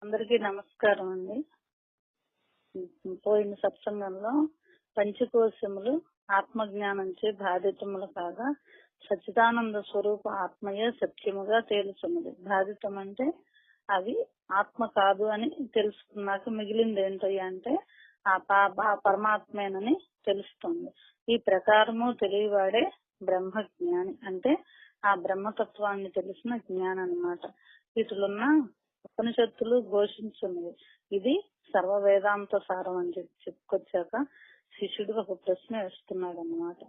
అందరికీ నమస్కారం అండి. పోయిన సత్సంగంలో పంచకోశములు ఆత్మజ్ఞానంచే బాధితములు కాగా సచ్చిదానంద స్వరూప ఆత్మయే సత్యముగా తేలుచున్నది. బాధితం అంటే అవి ఆత్మ కాదు అని తెలుసుకున్నాక మిగిలింది ఏంటయ్యా అంటే ఆ పరమాత్మేనని తెలుస్తుంది. ఈ ప్రకారము తెలియవాడే బ్రహ్మజ్ఞాని, అంటే ఆ బ్రహ్మతత్వాన్ని తెలిసిన జ్ఞానం అన్నమాట. వీటిలున్న ఉపనిషత్తులు ఘోషించున్నవి. ఇది సర్వ వేదాంత సారం అని చెప్పుకొచ్చాక శిష్యుడు ఒక ప్రశ్న వేస్తున్నాడు అన్నమాట.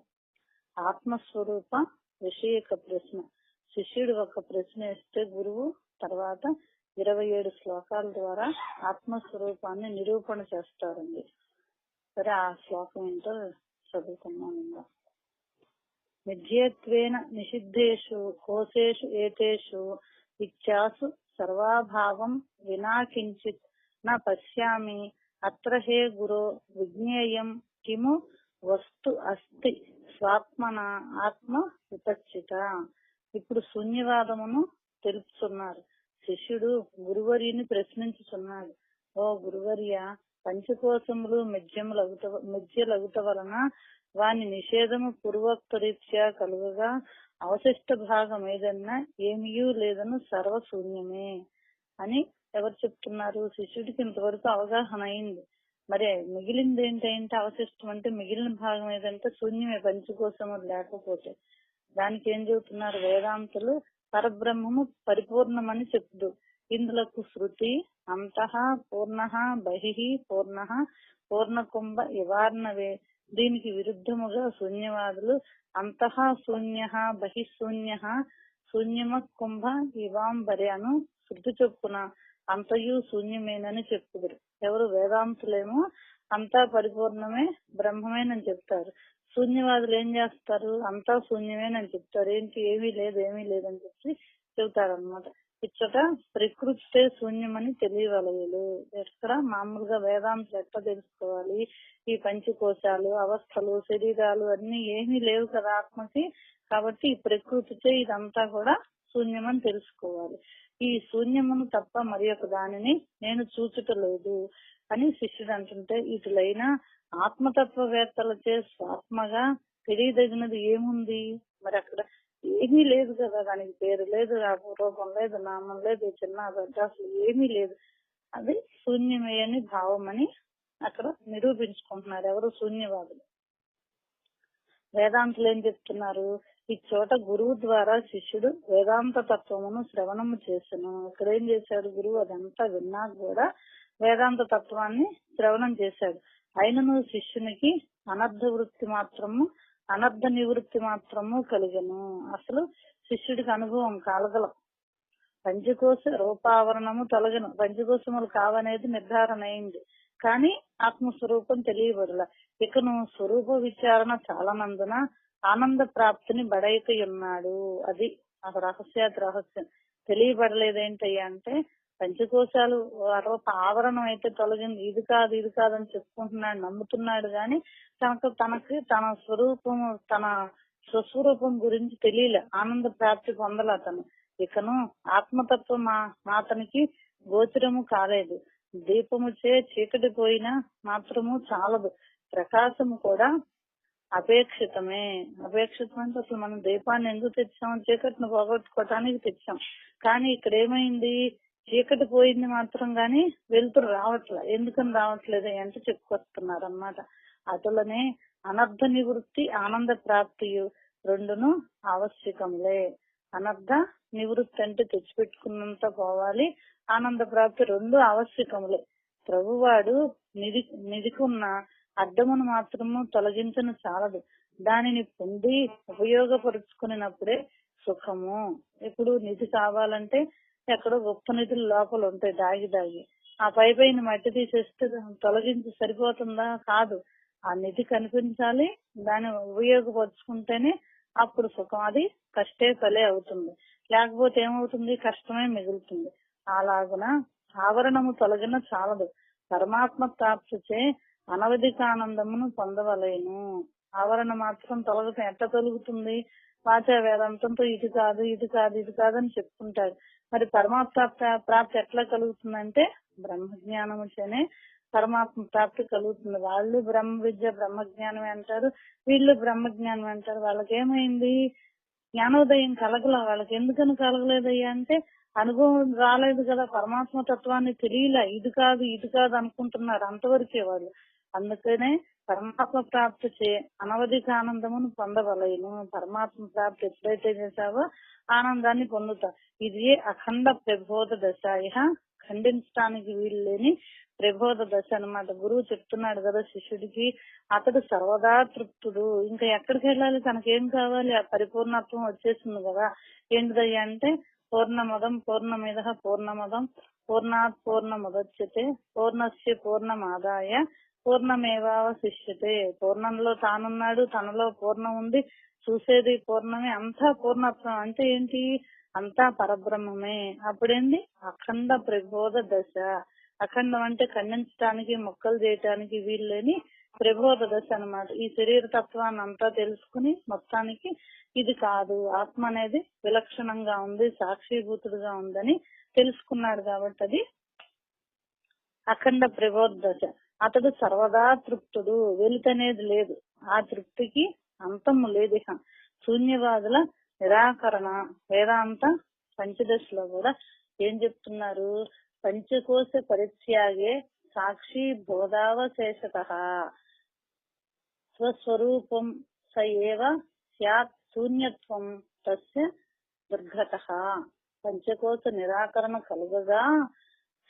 ఆత్మస్వరూప విషయక ప్రశ్న. శిష్యుడు ఒక ప్రశ్న వేస్తే గురువు తర్వాత 27 శ్లోకాల ద్వారా ఆత్మస్వరూపాన్ని నిరూపణ చేస్తారండి. సరే, ఆ శ్లోకం ఏంటో చదువుకున్నాను. మిథ్యేత్వేన నిషిద్ధేషు కోశేషు ఏతేషు ఇచ్చాసు సర్వాభావం వినా కించిత్ న పశ్యామి అత్ర హే గురో విజ్ఞేయం కిము వస్తు అస్తి స్వాత్మన ఆత్మ విపచ్చిత. ఇప్పుడు శూన్యవాదమును తెలుపుతున్నారు. శిష్యుడు గురువర్యుని ప్రశ్నించుచున్నాడు. ఓ గురువర్య, పంచకోశములు మిథ్యలగుట వలన వాని నిషేధము పూర్వోక్త రీత్యా కలుగగా అవశిష్ట భాగం ఏదన్నా ఏమీయూ లేదను సర్వశూన్యమే అని ఎవరు చెప్తున్నారు? శిష్యుడికి ఇంతవరకు అవగాహన అయింది. మరి మిగిలింది ఏంటంటే అవశిష్టం అంటే మిగిలిన భాగం ఏదంటే శూన్యమే, పంచకోశములు లేకపోతే. దానికి ఏం చెబుతున్నారు వేదాంతులు? పరబ్రహ్మము పరిపూర్ణమని చెప్తూ ఇందులకు శృతి అంతః పూర్ణ బహిః పూర్ణ పూర్ణకుంభ ఇవార్ణవే. దీనికి విరుద్ధముగా శూన్యవాదులు అంతః శూన్య బహిశూన్య శూన్యమ కుంభ ఇవాంబరే అను శృతి చొప్పున అంతయు శూన్యమేనని చెప్పుదురు. ఎవరు? వేదాంతులేమో అంతా పరిపూర్ణమే బ్రహ్మమేనని చెప్తారు. శూన్యవాదులు ఏం చేస్తారు? అంతా శూన్యమేనని చెప్తారు. ఏంటి? ఏమీ లేదని చెప్పి చెబుతారనమాట. ఇచ్చట ప్రకృతితే శూన్యమని తెలియవలయలు. ఎక్కడ మామూలుగా వేదాంతులు ఎట్లా తెలుసుకోవాలి? ఈ పంచకోశాలు అవస్థలు శరీరాలు అన్ని ఏమీ లేవు కదా ఆత్మకి. కాబట్టి ఈ ప్రకృతితే ఇదంతా కూడా శూన్యమని తెలుసుకోవాలి. ఈ శూన్యమును తప్ప మరి ఒక దానిని నేను చూచుటలేదు అని శిష్యుడు అంటుంటే, ఇటులైన ఆత్మతత్వవేత్తలచే స్వాత్మగా తెలియదగినది ఏముంది? మరి అక్కడ ఏమీ లేదు కదా. దానికి పేరు లేదు, రూపం లేదు, నామం లేదు, చిన్న పెద్ద అసలు ఏమీ లేదు. అది శూన్యమే అని భావం అని అక్కడ నిరూపించుకుంటున్నారు ఎవరు? శూన్యవాదులు. వేదాంతులు ఏం చెప్తున్నారు? ఈ చోట గురువు ద్వారా శిష్యుడు వేదాంత తత్వమును శ్రవణము చేసను. ఇక్కడ ఏం చేశాడు గురువు? అదంతా విన్నాక కూడా వేదాంత తత్వాన్ని శ్రవణం చేశాడు. అయినను శిష్యునికి అనర్థ నివృత్తి మాత్రము కలిగను. అసలు శిష్యుడికి అనుభవం కలగల. పంచకోశ రూపావరణము తొలగను. పంచకోశములు కావనేది నిర్ధారణ అయింది, కానీ ఆత్మస్వరూపం తెలియబడల. ఇకను స్వరూప విచారణ చాలా నందున ఆనంద ప్రాప్తిని బడైకయున్నాడు. అది రహస్యం. తెలియబడలేదేంటయ్యా అంటే పంచకోశాలు ఆవరణం అయితే తొలగింది, ఇది కాదు అని చెప్పుకుంటున్నాడు, నమ్ముతున్నాడు. గాని తనకి తన స్వరూపము, తన స్వస్వరూపం గురించి తెలియలే, ఆనంద ప్రాప్తి పొందలే అతను. ఇకను ఆత్మతత్వం అతనికి గోచరము కాలేదు. దీపముచే చీకటి పోయినా మాత్రము చాలదు, ప్రకాశము కూడా అపేక్షితమే. అపేక్షితం అంటే అసలు మనం దీపాన్ని ఎందుకు తెచ్చాం? చీకటిని పోగొట్టుకోవటానికి తెచ్చాం. కానీ ఇక్కడ ఏమైంది? చీకటి పోయింది మాత్రం గాని వెలుతురు రావట్లే. ఎందుకని రావట్లేదు అంటే చెప్పుకొస్తున్నారు అన్నమాట. అటులనే అనర్థ నివృత్తి ఆనంద ప్రాప్తియు రెండును ఆవశ్యకములే. అనర్థ నివృత్తి అంటే తెచ్చిపెట్టుకున్నంత పోవాలి, ఆనంద ప్రాప్తి రెండు ఆవశ్యకములే. ప్రభువాడు నిధికున్న అడ్డమును మాత్రము తొలగించను చాలదు, దానిని పొంది ఉపయోగపరుచుకున్నప్పుడే సుఖము. ఇప్పుడు నిధి కావాలంటే ఎక్కడో గొప్ప నిధులు లోపల ఉంటాయి దాగి. ఆ పైన మట్టి తీసేస్తే తొలగించి సరిపోతుందా? కాదు. ఆ నిధి కనిపించాలి, దాన్ని ఉపయోగపరుచుకుంటేనే అప్పుడు సుఖం. అది కష్టే ఫలే అవుతుంది, లేకపోతే ఏమవుతుంది? కష్టమే మిగులుతుంది. అలాగున ఆవరణము తొలగిన చాలదు, పరమాత్మ ప్రాప్తిచే అనవధికానందమును పొందవలేను. ఆవరణ మాత్రం తొలగటం ఎట్లా తొలుగుతుంది? వాచా వేదాంతంతో ఇది కాదు అని చెప్పుకుంటారు. మరి పరమాత్మ ప్రాప్తి ఎట్లా కలుగుతుందంటే బ్రహ్మజ్ఞానము చేనే పరమాత్మ ప్రాప్తి కలుగుతుంది. వాళ్ళు బ్రహ్మ విద్య బ్రహ్మజ్ఞానం అంటారు, వీళ్ళు బ్రహ్మజ్ఞానం అంటారు. వాళ్ళకి ఏమైంది? జ్ఞానోదయం కలగల. వాళ్ళకి ఎందుకని కలగలేదయ్యా అంటే అనుభవం రాలేదు కదా, పరమాత్మ తత్వాన్ని తెలియలే. ఇది కాదు ఇది కాదు అనుకుంటున్నారు, అంతవరకే వాళ్ళు. అందుకనే పరమాత్మ ప్రాప్తి చే అనవధిక ఆనందమును పొందవలేను. పరమాత్మ ప్రాప్తి ఎప్పుడైతే చేశావో ఆనందాన్ని పొందుతా. ఇది అఖండ ప్రబోధ దశ. ఇహ ఖండించడానికి వీలు లేని ప్రబోధ దశ అన్నమాట. గురువు చెప్తున్నాడు కదా శిష్యుడికి, అతడు సర్వదా తృప్తుడు. ఇంకా ఎక్కడికి వెళ్ళాలి, తనకేం కావాలి? ఆ పరిపూర్ణత్వం వచ్చేసింది కదా. ఏంటిదయ్యా అంటే పూర్ణమదం పూర్ణమిదః పూర్ణమదం పూర్ణాత్ పూర్ణముదచ్యతే పూర్ణస్య పూర్ణమాదాయ పూర్ణమేవావశిష్యతే. పూర్ణంలో తానున్నాడు, తనలో పూర్ణం ఉంది, చూసేది పూర్ణమే. అంతా పూర్ణత్వం అంటే ఏంటి? అంతా పరబ్రహ్మమే. అప్పుడేంది? అఖండ ప్రబోధ దశ. అఖండం అంటే ఖండించడానికి మొక్కలు చేయటానికి వీల్లేని ప్రబోధ దశ అన్నమాట. ఈ శరీర తత్వాన్ని అంతా తెలుసుకుని మొత్తానికి ఇది కాదు, ఆత్మ అనేది విలక్షణంగా ఉంది, సాక్షిభూతుడుగా ఉందని తెలుసుకున్నాడు కాబట్టి అది అఖండ ప్రబోధ దశ. అతడు సర్వదా తృప్తుడు, వెలితనేది లేదు, ఆ తృప్తికి అంతము లేదు. ఇక శూన్యవాదుల నిరాకరణ వేదాంత పంచదశలో కూడా ఏం చెప్తున్నారు? పంచకోశ పరిత్యాగే సాక్షి బోధావశేషత స్వస్వరూపం స ఏవ స్యాత్ శూన్యత్వం తస్య దుర్ఘట. పంచకోశ నిరాకరణ కలుగగా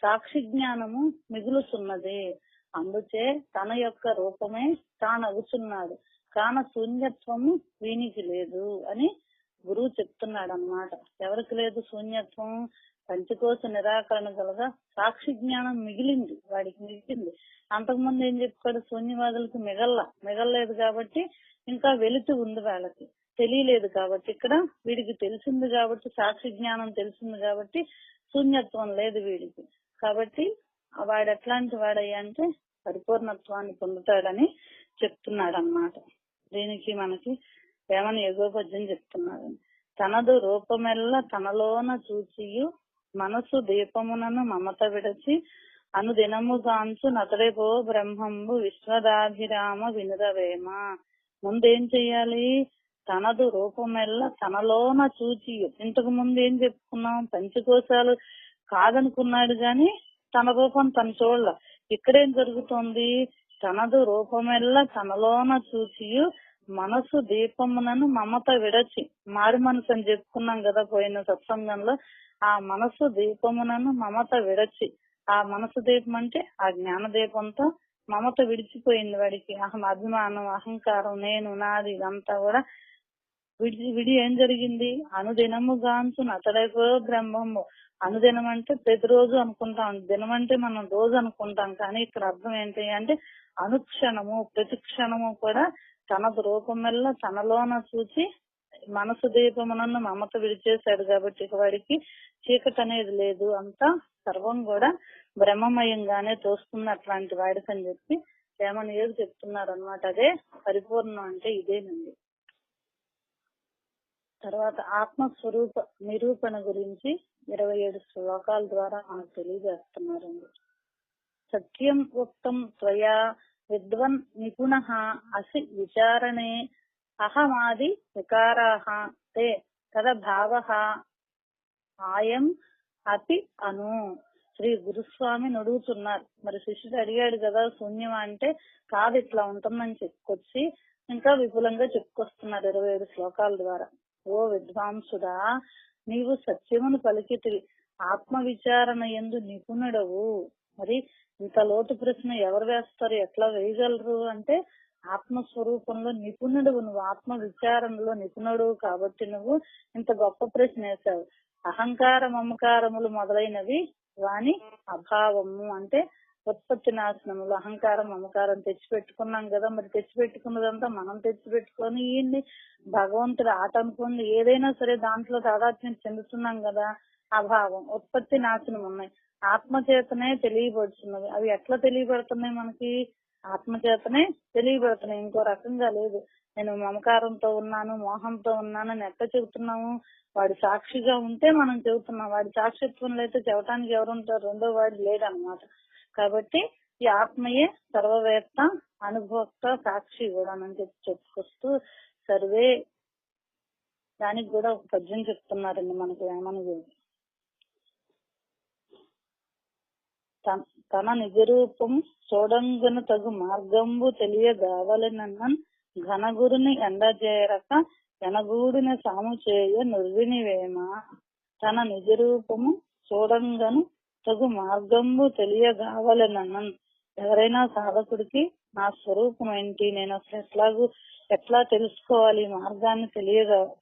సాక్షి జ్ఞానము మిగులుతున్నది. అందుచే తన యొక్క రూపమే తానవుతున్నాడు, కాన శూన్యత్వము వీనికి లేదు అని గురువు చెప్తున్నాడు అన్నమాట. ఎవరికి లేదు శూన్యత్వం? పంచకోశ నిరాకరణ కలగా సాక్షి జ్ఞానం మిగిలింది, వాడికి మిగిలింది. అంతకుముందు ఏం చెప్పాడు? శూన్యవాదులకు మిగలలేదు కాబట్టి ఇంకా వెలితి ఉంది, వాళ్ళకి తెలియలేదు కాబట్టి. ఇక్కడ వీడికి తెలిసింది కాబట్టి, సాక్షి జ్ఞానం తెలిసింది కాబట్టి శూన్యత్వం లేదు వీడికి. కాబట్టి వాడు ఎట్లాంటి వాడయ్యా అంటే పరిపూర్ణత్వాన్ని పొందుతాడని చెప్తున్నాడు అన్నమాట. దీనికి మనకి ఏమని యగోపద్యం చెప్తున్నాడు? తనదు రూపమెల్ల తనలోన చూచియు మనసు దీపమునను మమత విడచి అనుదినము గాంచు నతడేపో బ్రహ్మంబు విశ్వదాభిరామ వినురవేమ. ముందేం చెయ్యాలి? తనదు రూపమెల్ల తనలోన చూచియు. ఇంతకు ముందు ఏం చెప్పుకున్నాం? పంచకోశాలు కాదనుకున్నాడు గాని తన రూపం తను చూడాల. ఇక్కడేం జరుగుతోంది? తనదు రూపమెల్ల తనలోన చూచియు మనసు దీపమునను మమత విడచి. మారు మనసు అని చెప్పుకున్నాం కదా పోయిన సత్సంగంలో. ఆ మనసు దీపమునను మమత విడచి, ఆ మనసు దీపం అంటే ఆ జ్ఞాన దీపంతో మమత విడిచిపోయింది వాడికి. అభిమానం, అహంకారం, నేను, నాది ఇదంతా కూడా విడి ఏం జరిగింది? అనుదినము గాంచు నతడైపో బ్రహ్మము. అనుదినం అంటే ప్రతిరోజు అనుకుంటాం, దినం అంటే మనం రోజు అనుకుంటాం. కానీ ఇక్కడ అర్థం ఏంటి అంటే అనుక్షణము ప్రతి క్షణము కూడా తన రూపం వల్ల తనలోన చూచి మనసు దీపమునన్న మమత విడిచేశాడు కాబట్టి ఇక వాడికి చీకటి అనేది లేదు, అంతా సర్వం కూడా బ్రహ్మమయంగానే తోస్తుంది అట్లాంటి వాడికి అని చెప్పి ఏమని ఏది చెప్తున్నారు అనమాట. అదే పరిపూర్ణం అంటే ఇదేనండి. తర్వాత ఆత్మస్వరూప నిరూపణ గురించి 27 శ్లోకాల ద్వారా మనకు తెలియజేస్తున్నారండి. సత్యం ఉక్తం త్వయా విద్వన్ నిపుణః అసి విచారణే అహమాది వికారాః తే తదభావః ఆయం అతి అను. శ్రీ గురుస్వామిని అడుగుతున్నారు. మరి శిష్యుడు అడిగాడు కదా శూన్యం అంటే కాదు ఇట్లా ఉంటుందని చెప్పుకొచ్చి ఇంకా విపులంగా చెప్పుకొస్తున్నారు 27 శ్లోకాల ద్వారా. ఓ విద్వాంసుడా, నీవు సత్యమును పలికితివి, ఆత్మ విచారణ యందు నిపుణుడవు. మరి ఇంత లోతు ప్రశ్న ఎవరు వేస్తారు, ఎట్లా వేయగలరు అంటే ఆత్మస్వరూపంలో నిపుణుడు నువ్వు, ఆత్మ విచారణలో నిపుణుడు కాబట్టి నువ్వు ఇంత గొప్ప ప్రశ్న వేశావు. అహంకార మమకారములు మొదలైనవి వాని అభావము అంటే ఉత్పత్తి నాశనములు. అహంకారం మమకారం తెచ్చిపెట్టుకున్నాం కదా, మరి తెచ్చిపెట్టుకున్నదంతా మనం తెచ్చిపెట్టుకొని ఈయన్ని భగవంతుడు ఆట అనుకుంది ఏదైనా సరే దాంట్లో తాదాత్మ్యం చెందుతున్నాం కదా. అభావం ఉత్పత్తి నాశనం ఉన్నాయి, ఆత్మచేతనే తెలియబడుతున్నవి. అవి ఎట్లా తెలియబడుతున్నాయి మనకి? ఆత్మచేతనే తెలియబడుతున్నాయి, ఇంకో రకంగా లేదు. నేను మమకారంతో ఉన్నాను, మోహంతో ఉన్నాను అని ఎట్లా చెబుతున్నాము? వాడి సాక్షిగా ఉంటే మనం చెబుతున్నాం. వాడి సాక్షిత్వంలో అయితే చెప్పడానికి ఎవరు ఉంటారు? రెండో వాడు లేడనమాట. కాబట్టి ఈ ఆత్మయే సర్వవేత్త, అనుభోక్త, సాక్షి కూడా అని చెప్పుకొస్తూ సర్వే దానికి కూడా ఒక పద్యం చెప్తున్నారండి మనకి వేమనది. తన నిజరూపం చూడంగను తగు మార్గంబు తెలియగావలనన్నన్ ఘనగురుని ఎండజేరక ఎనగూడిన సాము చేయ నిర్వినివేమ. తన నిజరూపము చూడంగను తగు మార్గంబు తెలియగావలనన్నన్, ఎవరైనా సాధకుడికి నా స్వరూపం ఏంటి, నేను అసలు ఎట్లా తెలుసుకోవాలి, మార్గాన్ని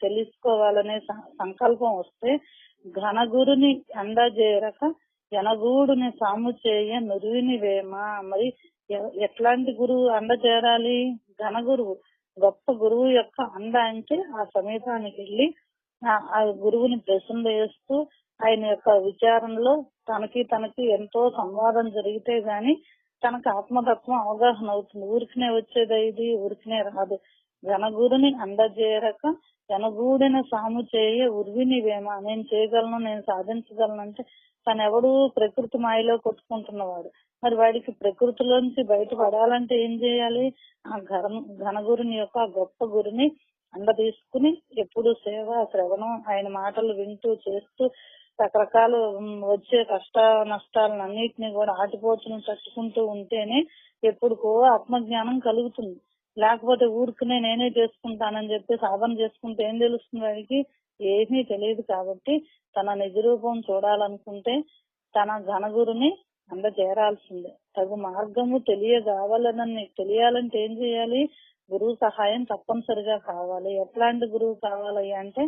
తెలుసుకోవాలనే సంకల్పం వస్తే ఘనగురుని ఎండజేరక ఎనగూడుని సాము చేయ నురువినివేమ. మరి ఎట్లాంటి గురువు అండ చేరాలి? ఘనగురువు, గొప్ప గురువు యొక్క అండ అంటే ఆ సమీపానికి వెళ్ళి ఆ గురువుని ప్రశ్నలు వేస్తూ ఆయన యొక్క విచారంలో తనకి ఎంతో సంవాదం జరిగితే గాని తనకు ఆత్మతత్వం అవగాహన అవుతుంది. ఊరికినే వచ్చేది ఇది, ఊరికినే రాదు. ఘనగురుని అందజేరక ఎనగూడిన సాము చేయ ఉర్వినివేమ. నేను చేయగలను, నేను సాధించగలను అంటే తనెవడు ప్రకృతి మాయలో కొట్టుకుంటున్నవాడు. మరి వాడికి ప్రకృతిలోంచి బయటపడాలంటే ఏం చేయాలి? ఆ ఘనగురుని యొక్క గొప్ప గురుని అండ తీసుకుని ఎప్పుడు సేవ శ్రవణం, ఆయన మాటలు వింటూ చేస్తూ రకరకాలు వచ్చే కష్ట నష్టాలను అన్నిటినీ కూడా ఆటిపోతును తట్టుకుంటూ ఉంటేనే ఎప్పుడుకో ఆత్మజ్ఞానం కలుగుతుంది. లేకపోతే ఊరికనే నేనే చేసుకుంటానని చెప్పి సాధన చేసుకుంటే ఏం తెలుస్తుంది? వాడికి ఏమీ తెలియదు. కాబట్టి తన నిజరూపం చూడాలనుకుంటే తన ఘనగురుని అంద చేరాల్సిందే. తగు మార్గము తెలియగావాలని తెలియాలంటే ఏం చేయాలి? గురువు సహాయం తప్పనిసరిగా కావాలి. ఎట్లాంటి గురువు కావాలి అంటే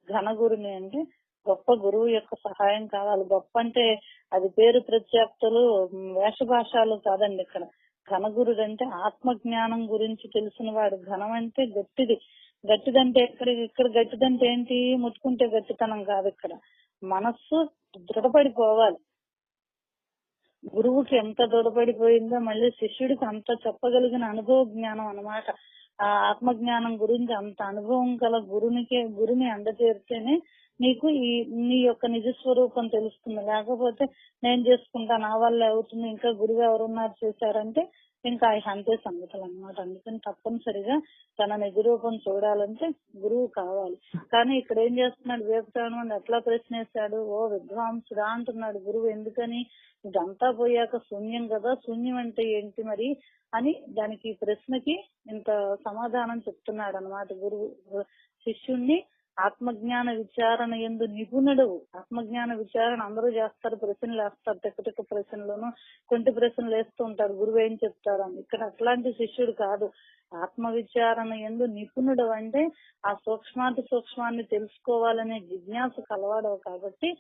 ఘనగురుని అంటే గొప్ప గురువు యొక్క సహాయం కావాలి. గొప్ప అంటే అది పేరు ప్రత్యేకతలు వేషభాషాలు కాదండి. ఇక్కడ ఘనగురుడు అంటే ఆత్మజ్ఞానం గురించి తెలిసిన వాడు. ఘనం అంటే గట్టిది. గట్టిదంటే ఇక్కడ గట్టిదంటే ఏంటి? ముట్టుకుంటే గట్టితనం కాదు. ఇక్కడ మనస్సు దృఢపడిపోవాలి. గురువుకి ఎంత దృఢపడిపోయిందో మళ్ళీ శిష్యుడికి అంత చెప్పగలిగిన అనుభవ జ్ఞానం అన్నమాట. ఆ ఆత్మజ్ఞానం గురించి అంత అనుభవం గల గురుని అందజేరితేనే నీకు నీ యొక్క నిజ స్వరూపం తెలుస్తుంది. లేకపోతే నేను చేసుకుంటా, నా వల్ల అవుతుంది, ఇంకా గురువు ఎవరున్నారు చేశారంటే ఇంకా అంతే సంగతులు అన్నమాట. అందుకని తప్పనిసరిగా తన నిజ రూపం చూడాలంటే గురువు కావాలి. కానీ ఇక్కడ ఏం చేస్తున్నాడు వివేకానంద? ఎట్లా ప్రశ్నేశాడు? ఓ విద్వాంసుడా అంటున్నాడు గురువు. ఎందుకని? ఇదంతా పోయాక శూన్యం కదా, శూన్యం అంటే ఏంటి మరి అని దానికి ప్రశ్నకి ఇంత సమాధానం చెప్తున్నాడు అన్నమాట గురువు. శిష్యుణ్ణి ఆత్మజ్ఞాన విచారణ యందు నిపుణుడు. ఆత్మజ్ఞాన విచారణ అందరూ చేస్తారు, ప్రశ్నలు వేస్తారు, తిక్క ప్రశ్నలను కొంటి ప్రశ్నలు వేస్తూ ఉంటారు. గురువు ఏం చెప్తారు అని. ఇక్కడ అట్లాంటి శిష్యుడు కాదు. ఆత్మ విచారణ యందు నిపుణుడు అంటే ఆ సూక్ష్మాన్ని తెలుసుకోవాలనే జిజ్ఞాస కలవాడవు. కాబట్టి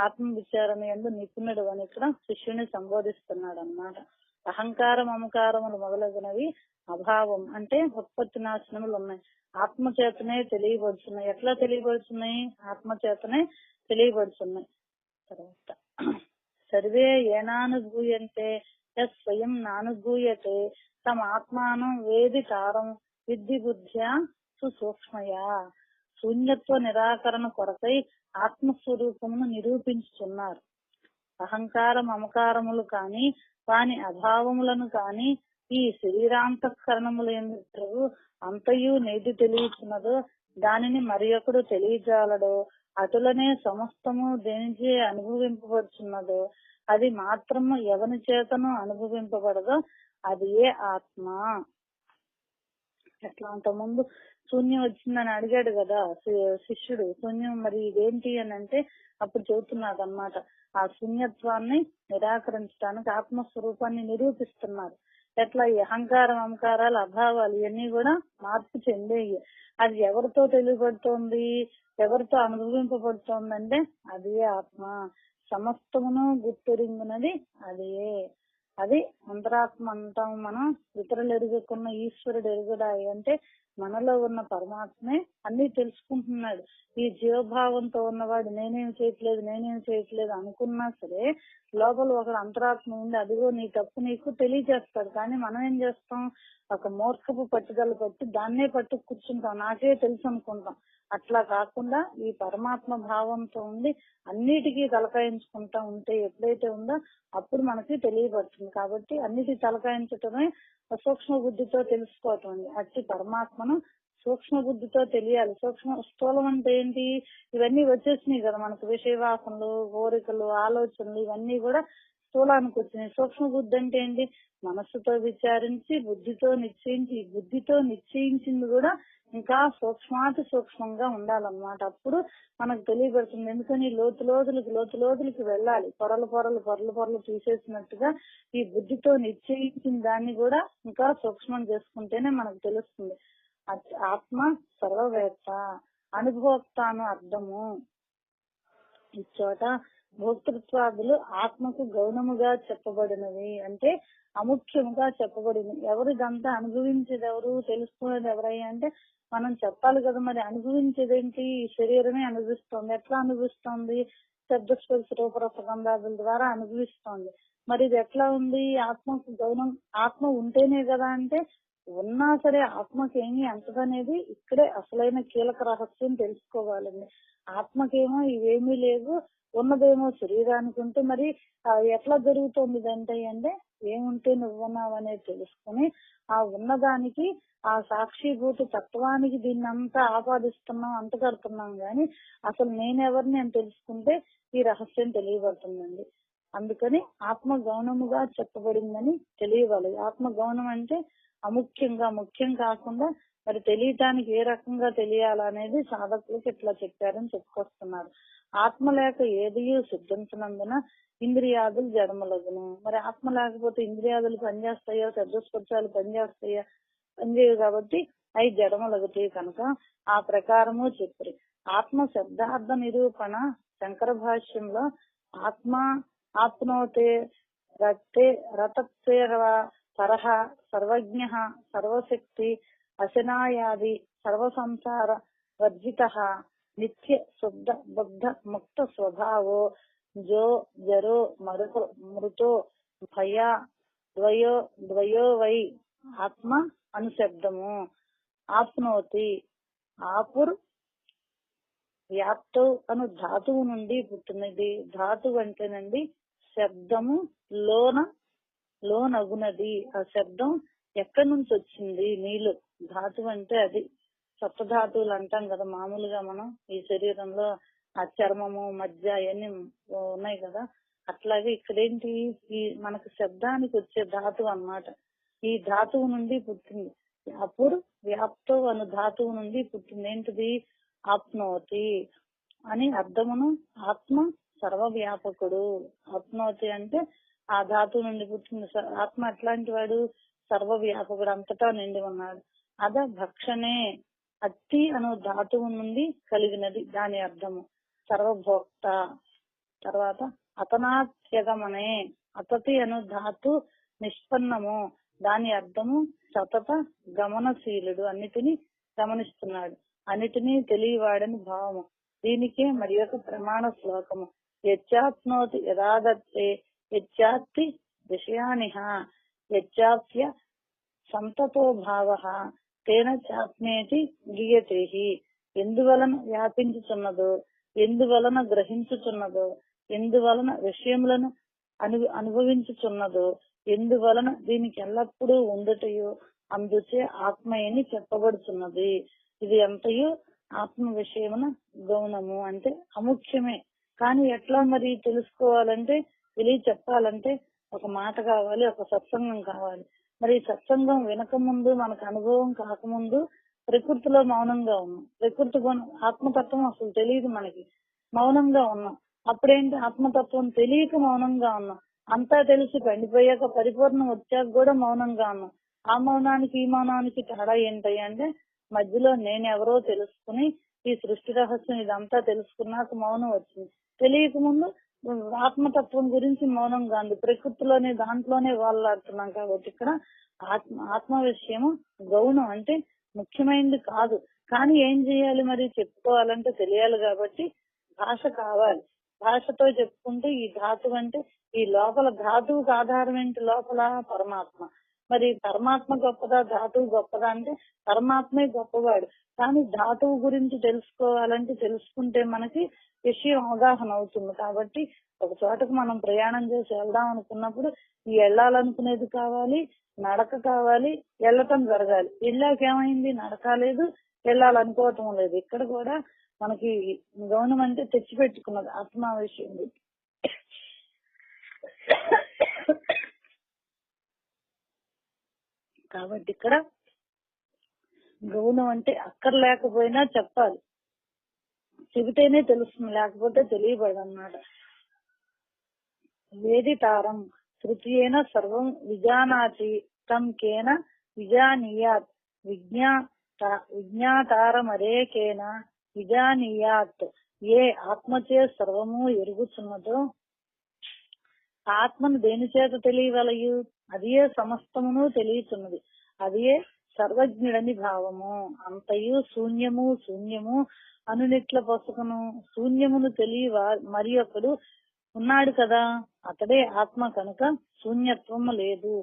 ఆత్మ విచారణ యందు నిపుణుడు అని ఇక్కడ శిష్యుని సంబోధిస్తున్నాడు అన్నమాట. అహంకారం, మమకారములు మొదలగునవి అభావం అంటే ఉత్పత్తి నాశనములు ఉన్నాయి. ఆత్మచేతనే తెలియబడుతున్నాయి. ఎట్లా తెలియబడుతున్నాయి? ఆత్మచేతనే తెలియబడుతున్నాయి. తర్వాత సర్వే ఏనానుభూయంతే స్వయం నానుభూయతే తమ ఆత్మానం వేది తారం విద్ధి బుద్ధ్యా సుసూక్ష్మయా. శూన్యత్వ నిరాకరణ కొరకై ఆత్మస్వరూపమును నిరూపించుతున్నారు. అహంకార మమకారములు కాని వాని అభావములను కాని ఈ శరీరాంతఃకరణములు ఎందుకు అంతయు నేటి తెలియచున్నదో దానిని మరి ఒకడు తెలియజాలడో అటులనే సమస్తము దేనిచే అనుభవింపబడుచున్నదో అది మాత్రము ఎవని చేతను అనుభవింపబడదో అది ఏ ఆత్మ. ఎట్లా అంత ముందు శూన్యం వచ్చిందని అడిగాడు కదా శిష్యుడు. శూన్యం మరి ఇదేంటి అని అంటే అప్పుడు చెబుతున్నాడు అన్నమాట. ఆ శూన్యత్వాన్ని నిరాకరించడానికి ఆత్మస్వరూపాన్ని నిరూపిస్తున్నారు. ఎట్లా? ఈ అహంకారం, అహంకారాలు, అభావాలు ఇవన్నీ కూడా మార్పు చెందేవి. అది ఎవరితో తెలియబడుతోంది, ఎవరితో అనుభవింపబడుతోంది అంటే అదే ఆత్మ. సమస్తమును గుర్తెరింగినది అదే. అది అంతరాత్మ అంటాం మనం. ఇతరులు ఎరుగుకున్న ఈశ్వరుడు ఎరుగుడా అంటే మనలో ఉన్న పరమాత్మే అన్ని తెలుసుకుంటున్నాడు. ఈ జీవభావంతో ఉన్నవాడు నేనేం చేయట్లేదు అనుకున్నా సరే లోపల ఒకడు అంతరాత్మ ఉంది, అదిగో నీ తప్పు నీకు తెలియజేస్తాడు. కానీ మనం ఏం చేస్తాం, ఒక మూర్ఖపు పట్టుదల పట్టి దాన్నే పట్టు కూర్చుంటాం, నాకే తెలుసు అనుకుంటాం. అట్లా కాకుండా ఈ పరమాత్మ భావంతో ఉండి అన్నిటికీ తలకాయించుకుంటా ఉంటే ఎప్పుడైతే ఉందో అప్పుడు మనకి తెలియబడుతుంది. కాబట్టి అన్నిటి తలకాయించటమే సూక్ష్మ బుద్ధితో తెలుసుకోవటం అండి. అట్టి పరమాత్మను సూక్ష్మ బుద్ధితో తెలియాలి. స్థూలం అంటే ఏంటి, ఇవన్నీ వచ్చేసినాయి కదా మనకు, విషయవాసనలు, కోరికలు, ఆలోచనలు ఇవన్నీ కూడా స్థూలానికి వచ్చినాయి. సూక్ష్మ బుద్ధి అంటే ఏంటి, మనస్సుతో విచారించి బుద్ధితో నిశ్చయించి, బుద్ధితో నిశ్చయించింది కూడా ఇంకా సూక్ష్మాతి సూక్ష్మంగా ఉండాలన్నమాట. అప్పుడు మనకు తెలియబడుతుంది. ఎందుకని లోతులోతులకి వెళ్ళాలి. పొరలు తీసేసినట్టుగా ఈ బుద్ధితో నిశ్చయించిన దాన్ని కూడా ఇంకా సూక్ష్మం చేసుకుంటేనే మనకు తెలుస్తుంది. ఆత్మ సర్వవేత్త, అనుభోక్తాను అర్థము. ఈ చోట భోక్తృత్వాదులు ఆత్మకు గౌణముగా చెప్పబడినవి అంటే అముఖ్యముగా చెప్పబడింది. ఎవరిదంతా అనుభవించేది ఎవరు, తెలుసుకునేది ఎవరయ్యా అంటే మనం చెప్పాలి కదా. మరి అనుభవించేదేంటి, ఈ శరీరమే అనుభవిస్తోంది. ఎట్లా అనుభవిస్తోంది, శబ్దస్పర్శ రూపరసగంధాదుల ద్వారా అనుభవిస్తోంది. మరి ఇది ఎట్లా ఉంది, ఆత్మకు గౌణం, ఆత్మ ఉంటేనే కదా అంటే ఉన్నా సరే ఆత్మకేమి అంతదనేది ఇక్కడే అసలైన కీలక రహస్యం తెలుసుకోవాలండి. ఆత్మకేమో ఇవేమీ లేవు, ఉన్నదేమో శరీరానికి ఉంటే మరి ఎట్లా జరుగుతుంది అంటే ఏముంటే నువ్వున్నావు అనేది తెలుసుకుని ఆ ఉన్నదానికి ఆ సాక్షిభూత తత్వానికి దీన్ని అంతా ఆపాదిస్తున్నాం, అంటగడుతున్నాం. గాని అసలు నేనెవరిని అని తెలుసుకుంటే ఈ రహస్యం తెలియబడుతుందండి. అందుకని ఆత్మ గౌణముగా చెప్పబడిందని తెలియవాలి. ఆత్మ గౌణం అంటే అముఖ్యంగా, ముఖ్యం కాకుండా మరి తెలియటానికి ఏ రకంగా తెలియాలనేది సాధకులకు ఇట్లా చెప్పారని చెప్పుకొస్తున్నారు. ఆత్మ లేక ఏది సిద్ధించినందున ఇంద్రియాదులు జడములగును. మరి ఆత్మ లేకపోతే ఇంద్రియాదులు పనిచేస్తాయో, శబ్దస్పర్శాలు పనిచేస్తాయో, పనిచేయవు. కాబట్టి అవి జడములగుతాయి కనుక ఆ ప్రకారము చెప్పారు. ఆత్మ శబ్దార్థ నిరూపణ శంకర భాష్యంలో ఆత్మ ఆత్మోతే రతే రతత్సేవ తరహ సర్వజ్ఞ సర్వశక్తి అశనాయాది సర్వసంసార వర్జిత నిత్య శుద్ధ బుద్ధ ముక్త స్వభావో జో జరో మృతో భయ ద్వయో వై ఆత్మ అనుశబ్దము. ఆప్నోతి ఆపుర్ వ్యాప్తో అను ధాతువు నుండి పుట్టినది. ధాతువు అంటేనండి శబ్దము లోనగునది. ఆ శబ్దం ఎక్కడి నుంచి వచ్చింది, నీళ్ళు. ధాతువు అంటే అది సప్తధాతువులు అంటాం కదా మామూలుగా మనం. ఈ శరీరంలో ఆ చర్మము, మధ్య అవన్నీ ఉన్నాయి కదా. అట్లాగే ఇక్కడేంటి, ఈ మనకు శబ్దానికి వచ్చే ధాతువు అన్నమాట. ఈ ధాతువు నుండి పుట్టింది. అప్పుడు వ్యాప్తో అను ధాతువు నుండి పుట్టింది. ఏంటిది, ఆప్నోతి అని అర్థమును. ఆత్మ సర్వవ్యాపకుడు. ఆప్నోతి అంటే ఆ ధాతువు నుండి పుట్టింది. ఆత్మ ఎట్లాంటి వాడు, సర్వవ్యాపకుడు, అంతటా నిండి ఉన్నాడు. అద భక్షణే అత్తి అను ధాతువు నుండి కలిగినది, దాని అర్థము. సర్వభోక్త. తర్వాత అతనాత్యగమనే అతతి అను ధాతు నిష్పన్నము, దాని అర్థము సతత గమనశీలుడు, అన్నిటినీ గమనిస్తున్నాడు, అన్నిటినీ తెలియవాడని భావము. దీనికే మరి ఒక ప్రమాణ శ్లోకము. యచ్చాప్నోతి యదాదత్తే యచ్చాత్తి విషయానిహ యచ్చాప్య సంతతో భావ తేన చాప్నేతి గీయతేహి. ఎందువలన వ్యాపించుచున్నదో, ఎందువలన గ్రహించుచున్నదో, ఎందువలన విషయములను అనుభవించుచున్నదో, ఎందువలన దీనికి ఎల్లప్పుడూ ఉండుటయో అందుచే ఆత్మయని చెప్పబడుతున్నది. ఇది అంతయు ఆత్మ విషయమున గౌణము అంటే అముఖ్యమే. కానీ ఎట్లా మరి తెలుసుకోవాలంటే, చెప్పాలంటే ఒక మాట కావాలి, ఒక సత్సంగం కావాలి. మరి సత్సంగం వినకముందు, మనకు అనుభవం కాకముందు ప్రకృతిలో మౌనంగా ఉన్నాం. ప్రకృతి ఆత్మతత్వం అసలు తెలియదు మనకి, మౌనంగా ఉన్నాం. అప్పుడేంటి, ఆత్మతత్వం తెలియక మౌనంగా ఉన్నాం. అంతా తెలిసి పండిపోయాక పరిపూర్ణం వచ్చాక కూడా మౌనంగా ఉన్నాం. ఆ మౌనానికి ఈ మౌనానికి తేడా ఏంటి అంటే మధ్యలో నేనెవరో తెలుసుకుని ఈ సృష్టి రహస్యం ఇదంతా తెలుసుకున్నాక మౌనం వచ్చింది. తెలియక ముందు ఆత్మతత్వం గురించి మౌనంగా ఉంది. ప్రకృతిలోనే దాంట్లోనే వాళ్ళాడుతున్నాం కాబట్టి ఇక్కడ ఆత్మ విషయము గౌణం అంటే ముఖ్యమైనది కాదు. కానీ ఏం చేయాలి మరి, చెప్పుకోవాలంటే తెలియాలి కాబట్టి భాష కావాలి. భాషతో చెప్పుకుంటే ఈ ధాతువు అంటే ఈ లోపల ధాతువుకు ఆధారం ఏంటి, లోపల పరమాత్మ. మరి పరమాత్మ గొప్పదా ధాతువు గొప్పదా అంటే పరమాత్మే గొప్పవాడు. కానీ ధాతువు గురించి తెలుసుకోవాలంటే తెలుసుకుంటే మనకి విషయం అవగాహన అవుతుంది. కాబట్టి ఒక చోటకు మనం ప్రయాణం చేసి వెళ్దాం అనుకున్నప్పుడు ఈ వెళ్ళాలనుకునేది కావాలి, నడక కావాలి, వెళ్ళటం జరగాలి. వెళ్ళాకేమైంది, నడక లేదు, వెళ్ళాలనుకోవటం లేదు. ఇక్కడ కూడా మనకి గౌనం అంటే తెచ్చిపెట్టుకున్నది ఆత్మ విషయం. కాబట్టి ఇక్కడ గౌనం అంటే అక్కర్లేకపోయినా చెప్పాలి, చెబితేనే తెలుస్తుంది, లేకపోతే తెలియబడదు అన్నమాట. వేదితారం తృతీయేన సర్వం విజానాతి తం కేన విజానీయాత్ విజ్ఞాతారమరేకేన విజానీయాత్. ఏ ఆత్మచే సర్వము ఎరుగుచున్నదో ఆత్మను దేని చేత తెలియవలయు, అదియే సమస్తమును తెలియచున్నది, అదియే సర్వజ్ఞుడని భావము. అంతయు శూన్యము శూన్యము అనునిట్ల పొసకును శూన్యమును తెలియ మరి ఒకడు ఉన్నాడు కదా, అతడే ఆత్మ. కనుక శూన్యత్వము లేదు.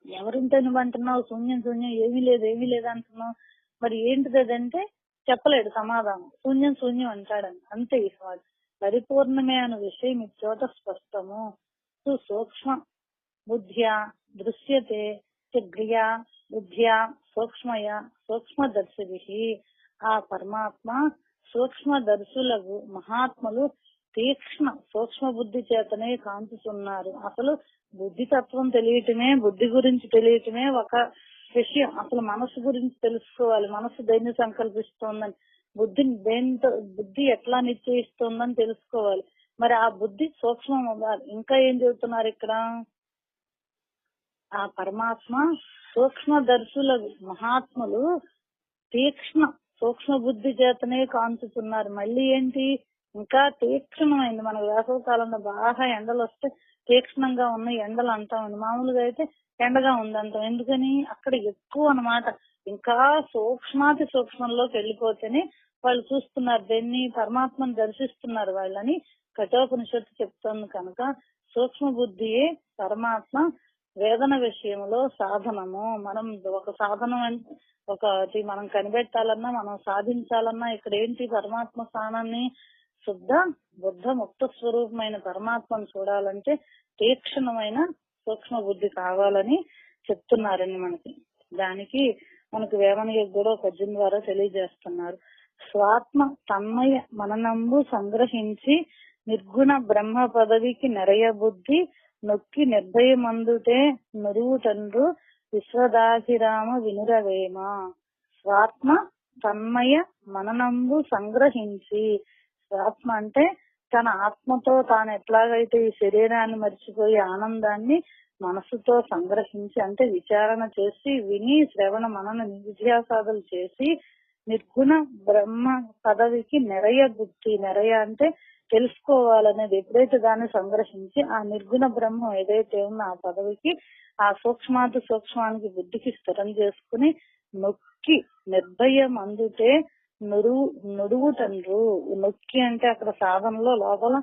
ఎవరింటే నువ్వు అంటున్నావు శూన్యం శూన్యం ఏమీ లేదు ఏమీ లేదు అంటున్నావు, మరి ఏంటిది అదంటే చెప్పలేడు సమాధానం. శూన్యం శూన్యం అంటాడని అంతే. వాడు పరిపూర్ణమే అనే విషయం ఇచ్చోట స్పష్టము. సూక్ష్మ బుద్ధ్యా దృశ్యతే క్రియా బుద్ధ్యా సూక్ష్మయ సూక్ష్మదర్శిభి. ఆ పరమాత్మ సూక్ష్మదర్శులకు మహాత్ములు తీక్ష్ణ సూక్ష్మ బుద్ధి చేతనే కాంచుతున్నారు. అసలు బుద్ధి తత్వం తెలియటమే, బుద్ధి గురించి తెలియటమే ఒక విషయం. అసలు మనసు గురించి తెలుసుకోవాలి, మనసు దేన్ని సంకల్పిస్తోందని, బుద్ధి ఎట్లా నిశ్చయిస్తోందని తెలుసుకోవాలి. మరి ఆ బుద్ధి సూక్ష్మం అవ్వాలి. ఇంకా ఏం చెబుతున్నారు ఇక్కడ, ఆ పరమాత్మ సూక్ష్మదర్శుల మహాత్ములు తీక్ష్ణ సూక్ష్మ బుద్ధి చేతనే కాంచుతున్నారు. మళ్ళీ ఏంటి, ఇంకా తీక్షణమైంది. మన వేసవ కాలంలో బాగా ఎండలు వస్తే తీక్షణంగా ఉన్న ఎండలు అంటామండి. మామూలుగా అయితే ఎండగా ఉందంటాం. ఎందుకని, అక్కడ ఎక్కువ అన్నమాట. ఇంకా సూక్ష్మాతి సూక్ష్మంలోకి వెళ్ళిపోతేనే వాళ్ళు చూస్తున్నారు, దేన్ని, పరమాత్మను దర్శిస్తున్నారు వాళ్ళని కఠోపనిషత్తు చెప్తుంది. కనుక సూక్ష్మ బుద్ధియే పరమాత్మ వేదన విషయంలో సాధనము. మనం ఒక సాధనం అంటే ఒకటి మనం కనిపెట్టాలన్నా, మనం సాధించాలన్నా ఇక్కడ ఏంటి, పరమాత్మ స్థానాన్ని శుద్ధ బుద్ధ ముక్త స్వరూపమైన పరమాత్మను చూడాలంటే తీక్షణమైన సూక్ష్మ బుద్ధి కావాలని చెప్తున్నారని మనకి. దానికి మనకు వేమనయ్య కూడా పద్యం ద్వారా తెలియజేస్తున్నారు. స్వాత్మ తన్మయ మననంబు సంగ్రహించి నిర్గుణ బ్రహ్మ పదవికి నెరయ బుద్ధి నొక్కి నిర్భయమందుతే నురువు తండ్రు విశ్వదాభిరామ వినురవేమ. స్వాత్మ తన్మయ మననంబు సంగ్రహించి, స్వాత్మ అంటే తన ఆత్మతో తాను ఎట్లాగైతే ఈ శరీరాన్ని మర్చిపోయి ఆనందాన్ని మనసుతో సంగ్రహించి, అంటే విచారణ చేసి విని శ్రవణ మనన నిధ్యాసాదులు చేసి నిర్గుణ బ్రహ్మ పదవికి నెరయ బుద్ధి, నెరయ అంటే తెలుసుకోవాలనేది ఎప్పుడైతే దాన్ని సంగ్రహించి ఆ నిర్గుణ బ్రహ్మం ఏదైతే ఉందో ఆ పదవికి ఆ సూక్ష్మాతి సూక్ష్మానికి బుద్ధికి స్థిరం చేసుకుని నొక్కి నిర్భయం అందుతే నుడువు తండ్రు. నొక్కి అంటే అక్కడ సాధనలో లోపల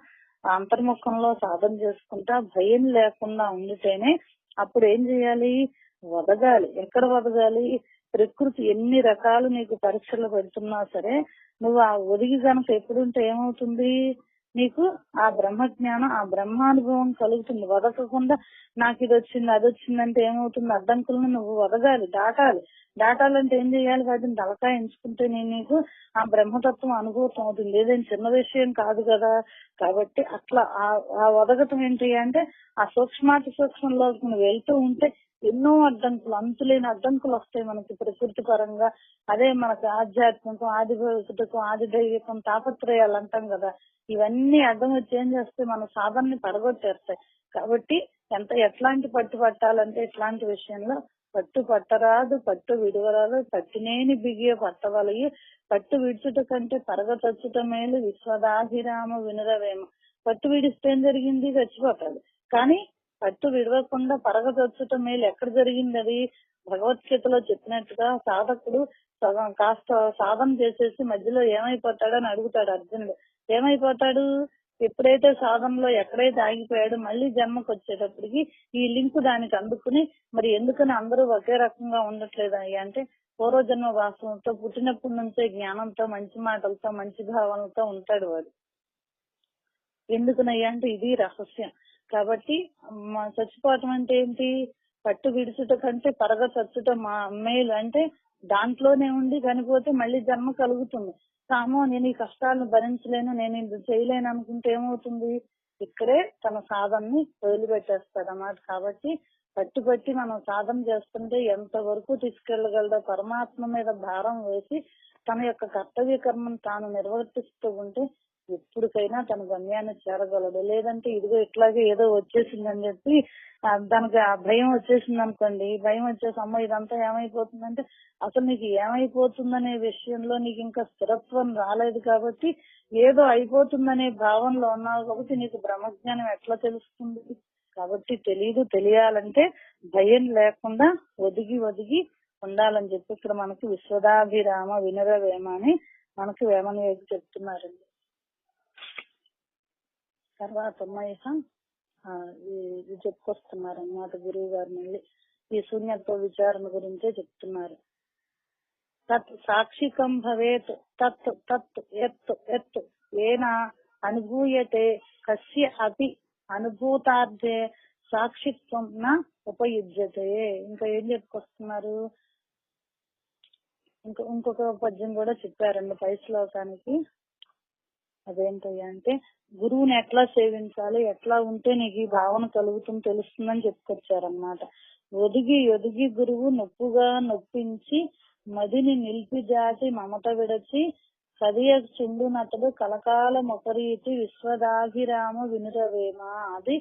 అంతర్ముఖంలో సాధన చేసుకుంటా భయం లేకుండా ఉండితేనే అప్పుడు ఏం చేయాలి, వదగాలి. ఎక్కడ వదగాలి, ప్రకృతి ఎన్ని రకాలు నీకు పరీక్షలు పెడుతున్నా సరే నువ్వు ఆ ఒదిగి కనుక ఎప్పుడుంటే ఏమవుతుంది, నీకు ఆ బ్రహ్మ జ్ఞానం ఆ బ్రహ్మానుభవం కలుగుతుంది. వదకకుండా నాకు ఇది వచ్చింది అది వచ్చిందంటే ఏమవుతుంది, అడ్డంకులను నువ్వు వదగాలి, దాటాలంటే ఏం చేయాలి, వాటిని తలకాయ ఎంచుకుంటే నీకు ఆ బ్రహ్మతత్వం అనుభూతం అవుతుంది. ఏదైనా చిన్న విషయం కాదు కదా. కాబట్టి అట్లా ఆ వదగటం ఏంటి అంటే ఆ సూక్ష్మాతి సూక్ష్మంలోకి నువ్వు వెళ్తూ ఉంటే ఎన్నో అడ్డంకులు, అంతులేని అడ్డంకులు వస్తాయి మనకి ప్రకృతి పరంగా. అదే మనకు ఆధ్యాత్మికం, ఆది భౌతికం, ఆది దైవికం, తాపత్రయాలు అంటాం కదా. ఇవన్నీ అడ్డం వచ్చి ఏం చేస్తాయి, మన సాధనని పడగొట్టేస్తాయి. కాబట్టి ఎట్లాంటి పట్టు పట్టాలంటే ఇట్లాంటి విషయంలో పట్టు పట్టరాదు, పట్టు విడువరాదు, పట్టినేని బిగియ పట్టవలయి, పట్టు విడుచుట కంటే పరగతచ్చుట మేలు విశ్వదాభిరామ వినురవేమ. పట్టు విడిస్తే ఏం జరిగింది, చచ్చిపోతాడు. కానీ పట్టు విడవకుండా పరగచొచ్చటం మేలు ఎక్కడ జరిగింది? అది భగవద్గీతలో చెప్పినట్టుగా సాధకుడు సగం కాస్త సాధన చేసేసి మధ్యలో ఏమైపోతాడని అడుగుతాడు అర్జునుడు. ఏమైపోతాడు? ఎప్పుడైతే సాధనలో ఎక్కడైతే ఆగిపోయాడో మళ్ళీ జన్మకు వచ్చేటప్పటికి ఈ లింక్ దానికి అందుకుని, మరి ఎందుకని అందరూ ఒకే రకంగా ఉండట్లేదు అయ్యా అంటే, పూర్వజన్మ వాస్తవంతో పుట్టినప్పటి నుంచే జ్ఞానంతో, మంచి మాటలతో, మంచి భావనలతో ఉంటాడు వాడు. ఎందుకనయ్యా అంటే ఇది రహస్యం. కాబట్టి చచ్చిపోవటం అంటే ఏంటి? పట్టు విడుచుట కంటే పరగ చచ్చుట మేలు. అంటే దాంట్లోనే ఉండి చనిపోతే మళ్ళీ జన్మ కలుగుతుంది. కామో నేను ఈ కష్టాలను భరించలేను, నేను ఇది చేయలేను అనుకుంటే ఏమవుతుంది? ఇక్కడే తన సాధనని వదిలిపెట్టేస్తాడు అన్నమాట. కాబట్టి పట్టుబట్టి మనం సాధన చేస్తుంటే ఎంత వరకు తీసుకెళ్లగలదో పరమాత్మ మీద భారం వేసి తన యొక్క కర్తవ్య కర్మను తాను నిర్వర్తిస్తూ ఉంటే ఎప్పటికైనా తన గమ్యాన్ని చేరగలడు. లేదంటే ఇదిగో ఇట్లాగే ఏదో వచ్చేసిందని చెప్పి దానికి ఆ భయం వచ్చేసింది అనుకోండి, భయం వచ్చేసి అమ్మ ఇదంతా ఏమైపోతుందంటే, అసలు నీకు ఏమైపోతుందనే విషయంలో నీకు ఇంకా స్థిరత్వం రాలేదు కాబట్టి ఏదో అయిపోతుందనే భావనలో ఉన్నావు కాబట్టి నీకు బ్రహ్మజ్ఞానం ఎట్లా తెలుస్తుంది? కాబట్టి తెలియాలంటే భయం లేకుండా ఒదిగి ఉండాలని చెప్పి ఇక్కడ మనకి విశ్వదాభిరామ వినురవేమ అని మనకి వేమనయోగి చెప్తున్నారండి. తర్వాత ఇది చెప్పుకొస్తున్నారు అన్నమాట గురువు గారు. మళ్ళీ ఈ శూన్యత్వ విచారణ గురించే చెప్తున్నారు. తత్ సాక్షికం భవేత్ తత్ తత్ ఎత్ ఎత్ ఏన అనుభూయతే కస్య అపి అనుభూతార్థే సాక్షిత్వం న ఉపయుజ్యతే. ఇంకా ఏం చెప్పుకొస్తున్నారు? ఇంకొక పద్యం కూడా చెప్పారండి పై శ్లోకానికి. అదేంటయ్యా అంటే, గురువుని ఎట్లా సేవించాలి, ఎట్లా ఉంటే నీకు ఈ భావన కలుగుతుంది తెలుస్తుందని చెప్పుకొచ్చారన్నమాట. ఒదిగి గురువు నొప్పుగా నొప్పించి మదిని నిలిపి జాతి మమత విడచి కదియ చుండునతడు కలకాల మొకరీతి విశ్వదాభిరామ వినురవేమ. అది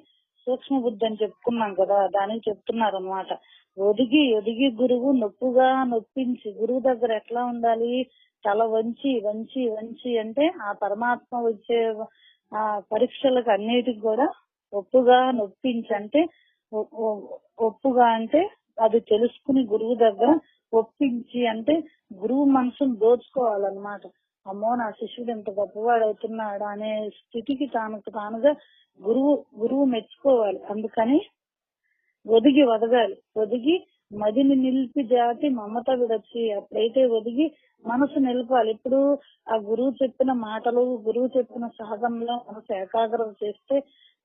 సూక్ష్మ బుద్ధి అని చెప్పుకున్నాం కదా, దానికి చెప్తున్నారు అనమాట. ఒదిగి గురువు నొప్పుగా నొప్పించి, గురువు దగ్గర ఎట్లా ఉండాలి? తల వంచి అంటే ఆ పరమాత్మ వచ్చే ఆ పరీక్షలకు అన్నిటికి కూడా ఒప్పుగా నొప్పించి, అంటే ఒప్పుగా అంటే అది తెలుసుకుని గురువు దగ్గర ఒప్పించి, అంటే గురువు మనసును దోచుకోవాలన్నమాట. అమ్మో నా శిష్యుడు ఎంత గొప్పవాడు అవుతున్నాడు అనే స్థితికి తానుగా గురువు మెచ్చుకోవాలి. అందుకని ఒదిగి మదిని నిలిపి జాతి మమత విడచి, అప్పుడైతే ఒదిగి మనసు నిలపాలి. ఇప్పుడు ఆ గురువు చెప్పిన మాటలు, గురువు చెప్పిన సాధనలో మనసు ఏకాగ్రత చేస్తే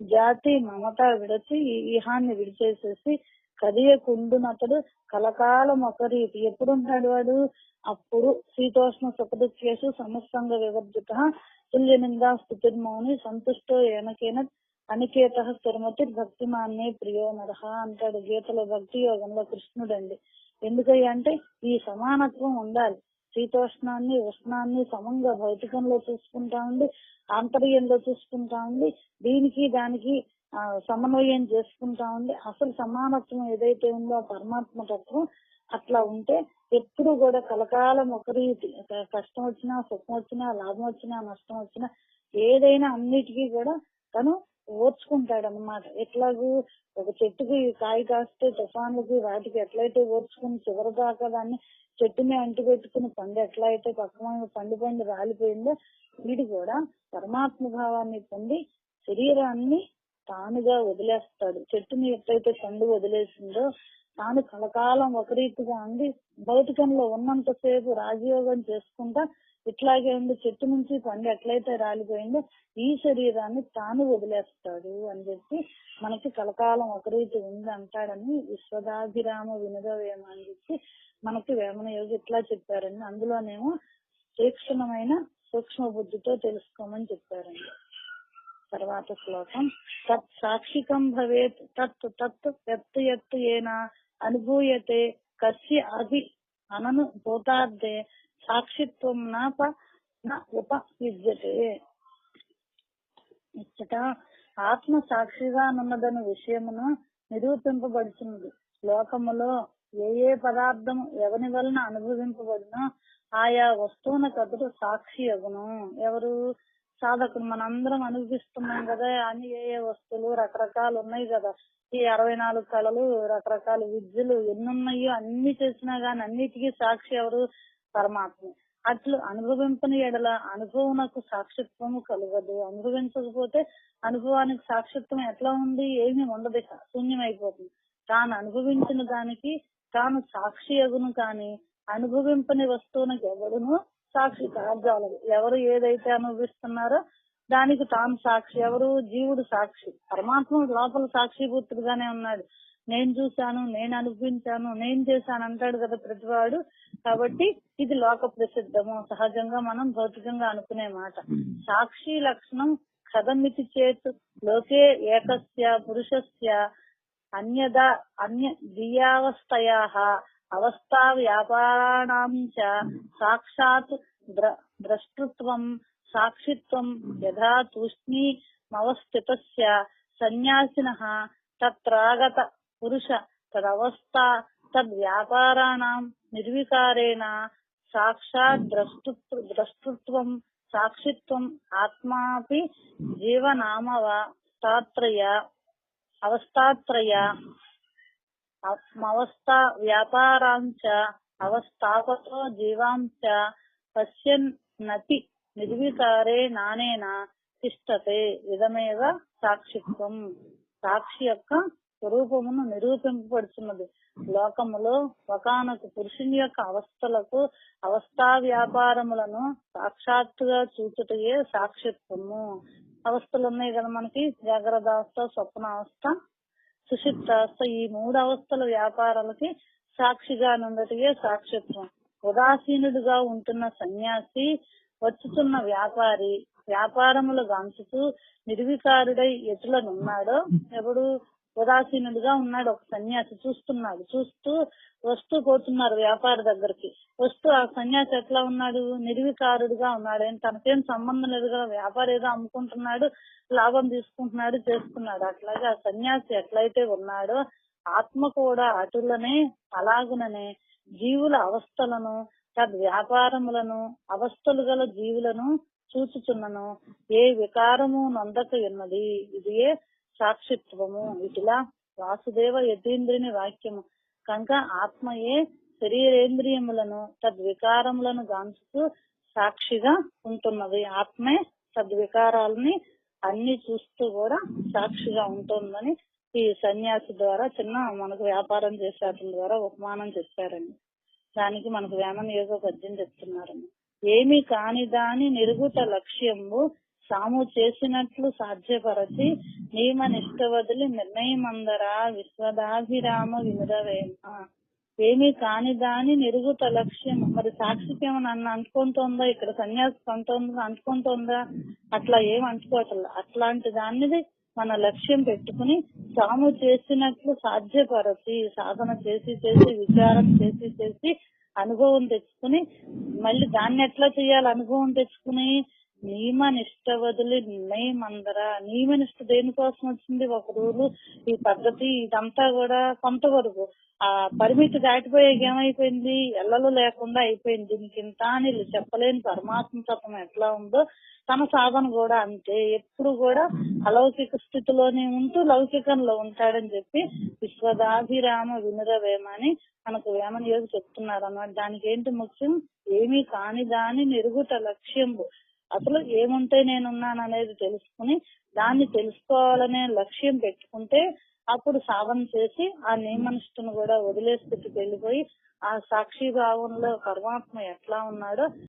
జాతి మమత విడచి ఈహాన్ని విడిచేసేసి కదియకుండునతడు కలకాలం ఒకరీతి. ఎప్పుడుంటాడు వాడు? అప్పుడు శీతోష్ణ సుఖదుఖేషు సమస్తంగ వివర్జిత తుల్య నిందా స్థుతిర్మౌని సంతుష్టో ఏనకేన అనికేత స్థిరమతి భక్తిమాన్నే ప్రియో నరహ అంటాడు గీతలో భక్తి యోగంలో కృష్ణుడు అండి. ఎందుకయ్యా అంటే ఈ సమానత్వం ఉండాలి. శీతోష్ణాన్ని ఉష్ణాన్ని సమంగా భౌతికంలో చూసుకుంటా ఉండి, ఆంతర్యంలో చూసుకుంటా ఉండి, దీనికి దానికి సమన్వయం చేసుకుంటా ఉండి, అసలు సమానత్వం ఏదైతే ఉందో ఆ పరమాత్మ తత్వం అట్లా ఉంటే ఎప్పుడు కూడా కలకాలం ఒకరీతి, కష్టం వచ్చినా సుఖం వచ్చినా లాభం వచ్చినా నష్టం వచ్చినా ఏదైనా అన్నిటికీ కూడా తను ఓర్చుకుంటాడు అన్నమాట. ఎట్లాగూ ఒక చెట్టుకి కాయ కాస్తే తుఫాన్లకి వాటికి ఎట్లయితే ఓర్చుకుని చివరి దాకా దాన్ని చెట్టుని అంటి పెట్టుకుని పండు ఎట్లా అయితే పక్కన పండు రాలిపోయిందో, వీడు కూడా పరమాత్మ భావాన్ని పొంది శరీరాన్ని తానుగా వదిలేస్తాడు. చెట్టుని ఎట్లయితే పండు వదిలేసిందో తాను కలకాలం ఒక రీతిగా ఉండి భౌతికంలో ఉన్నంతసేపు రాజయోగం చేసుకుంటా ఇట్లాగే ఉండి చెట్టు నుంచి పండు ఎట్లయితే రాలిపోయిందో ఈ శరీరాన్ని తాను వదిలేస్తాడు అని చెప్పి మనకి కలకాలం ఒక రీతి ఉంది అంటాడని విశ్వదాభిరామ వినురవేమ అని చెప్పి మనకి వేమన యోగి ఇట్లా చెప్పారండి. అందులోనేమో తీక్షణమైన సూక్ష్మ బుద్ధితో తెలుసుకోమని చెప్పారండి. తర్వాత శ్లోకం తత్ సాక్షికం భవేత్ తత్ తత్ ఎత్తు ఎత్తు ఏనా అనుభూయతే కస్య అభి అనను భూతార్థే సాక్షిత్వం ఉపయుజ్యతే. ఇచ్చట ఆత్మ సాక్షిగా ఉన్నదన్న విషయమును నిరూపింపబడుతున్నది. లోకములో ఏ పదార్థం ఎవరి వలన అనుభవింపబడినో ఆయా వస్తువున కదురు సాక్షి అగును. ఎవరు? సాధకుడు మనందరం అనుభవిస్తున్నాం కదా, అన్ని ఏ వస్తువులు రకరకాలు ఉన్నాయి కదా, ఈ 64 కళలు రకరకాల విద్యలు ఎన్నున్నాయో అన్ని చేసినా గాని అన్నిటికీ సాక్షి ఎవరు? పరమాత్మ. అట్లు అనుభవింపని ఎడల అనుభవమునకు సాక్షిత్వము కలగదు. అనుభవించకపోతే అనుభవానికి సాక్షిత్వం ఎట్లా ఉంది? ఏమీ ఉండదు, శూన్యమైపోతుంది. తాను అనుభవించిన దానికి తాను సాక్షి అగును కాని అనుభవింపని వస్తువునికి ఎవడును సాక్షి కాజాలదు. ఎవరు ఏదైతే అనుభవిస్తున్నారో దానికి తాను సాక్షి. ఎవరు? జీవుడు సాక్షి. పరమాత్మ లోపల సాక్షిభూతుడుగానే ఉన్నాడు. నేను చూశాను, నేను అనుభవించాను, నేను చేశాను అంటాడు కదా ప్రతివాడు. కాబట్టి ఇది లోక ప్రసిద్ధము, సహజంగా మనం భౌతికంగా అనుకునే మాట. సాక్షి లక్షణం కథమితి చేత్ లోకే ఏకస్య పురుషస్య అన్యదా అన్య దియావస్థయాః అవస్థా వ్యాపారాణాం చ సాక్షాత్ ద్రష్టృత్వం సాక్షిత్వం యథా తూష్ణీమవస్థితస్య సన్యాసినః తత్రాగత పురుష తదవస్థా తద్వ్యాపారాణాం నిర్వికారేణ సాక్షాత్ ద్రష్టృత్వం సాక్షిత్వం ఆత్మాపి అవస్థాత్రయ అవస్థా వ్యాపారాంచ అవస్థాపతో జీవాంచ పశ్యన్నతి నిర్వికారే నానేన తిష్టతే. ఇదమేవ సాక్షిత్వం. సాక్షి యొక్క స్వరూపమును నిరూపింపబడుతున్నది. లోకములో ఒకానొక పురుషుని యొక్క అవస్థలకు అవస్థా వ్యాపారములను సాక్షాత్తుగా చూచుటయే సాక్షిత్వము. అవస్థలు ఉన్నాయి కదా మనకి, జాగ్రత్త అవస్థ, స్వప్న అవస్థ, సుషుప్తావస్థ. ఈ 3 అవస్థల వ్యాపారాలకి సాక్షిగా నుండటయే సాక్షిత్వం. ఉదాసీనుడిగా ఉంటున్న సన్యాసి వచ్చుతున్న వ్యాపారి వ్యాపారములు గాంచుతూ నిర్వికారుడై ఎటులనున్నాడో, ఎవడు? ఉదాసీనుడిగా ఉన్నాడు ఒక సన్యాసి, చూస్తున్నాడు. చూస్తూ వస్తూ పోతున్నారు వ్యాపారి దగ్గరికి. వస్తూ ఆ సన్యాసి ఎట్లా ఉన్నాడు? నిర్వికారుడుగా ఉన్నాడు. తనకేం సంబంధం లేదు కదా, వ్యాపారి ఏదో అమ్ముకుంటున్నాడు, లాభం తీసుకుంటున్నాడు, చేస్తున్నాడు. అట్లాగే ఆ సన్యాసి ఎట్లయితే ఉన్నాడో ఆత్మ కూడా అటులనే అలాగుననే జీవుల అవస్థలను తద్వ్యాపారములను అవస్థలు గల జీవులను చూచుచున్నను ఏ వికారము నొందక ఉన్నది. ఇదియే సాక్షిత్వము. ఇటులా వాసుదేవ యతీంద్రుని వాక్యము. కనుక ఆత్మయే శరీరేంద్రియములను తద్వికారములను గాంచుతూ సాక్షిగా ఉంటున్నది. ఆత్మే తద్వికారాలని అన్ని చూస్తూ కూడా సాక్షిగా ఉంటుందని ఈ సన్యాసి ద్వారా చిన్న మనకు వ్యాపారం చేసే అతని ద్వారా ఉపమానం చెప్పారండి. దానికి మనకు వేమన యోగ పద్యం చెప్తున్నారండి. ఏమి కాని దాని నిరుగుట లక్ష్యము సాము చేసినట్లు సాధ్యపరచి నియమ నిష్ట వదిలి నిర్ణయమందరా విశ్వదాభిరామ వినురవేమ. ఏమి కాని దాని నిరుగుట లక్ష్యం. మరి సాక్షికి ఏమన్నా అంటుకుంటుందా? ఇక్కడ సన్యాసి అంటుకుంటుందా? అట్లా ఏం అంటుకోవట్లేదు. అట్లాంటి దాన్ని మన లక్ష్యం పెట్టుకుని సాము చేసినట్లు సాధ్యపరచి సాధన చేసి విచారం చేసి అనుభవం తెచ్చుకుని మళ్ళీ దాన్ని ఎట్లా చేయాలి? అనుభవం తెచ్చుకుని నియమ నిష్ట వదిలి నిర్ణయం అందరా. నియమనిష్ట దేనికోసం వచ్చింది? ఒక రూలు, ఈ పద్ధతి, ఇదంతా కూడా కొంతవరకు ఆ పరిమితి దాటిపోయాక ఏమైపోయింది? ఎల్లలు లేకుండా అయిపోయింది. దీనికి ఇంత అని చెప్పలేని పరమాత్మ తత్వం ఎట్లా ఉందో తన సాధన కూడా అంతే. ఎప్పుడు కూడా అలౌకిక స్థితిలోనే ఉంటూ లౌకికంలో ఉంటాడని చెప్పి విశ్వదాభిరామ వినురవేమ అని మనకు వేమన యోగి చెప్తున్నారు అన్నమాట. దానికి ఏంటి ముఖ్యం? ఏమీ కాని దాని నిరుగుట లక్ష్యంబు. అసలు ఏముంటే నేనున్నాను అనేది తెలుసుకుని దాన్ని తెలుసుకోవాలనే లక్ష్యం పెట్టుకుంటే అప్పుడు సాధన చేసి ఆ నియమనిష్టను కూడా వదిలే స్థితికి వెళ్ళిపోయి ఆ సాక్షి భావంలో పరమాత్మ ఎట్లా ఉన్నాడో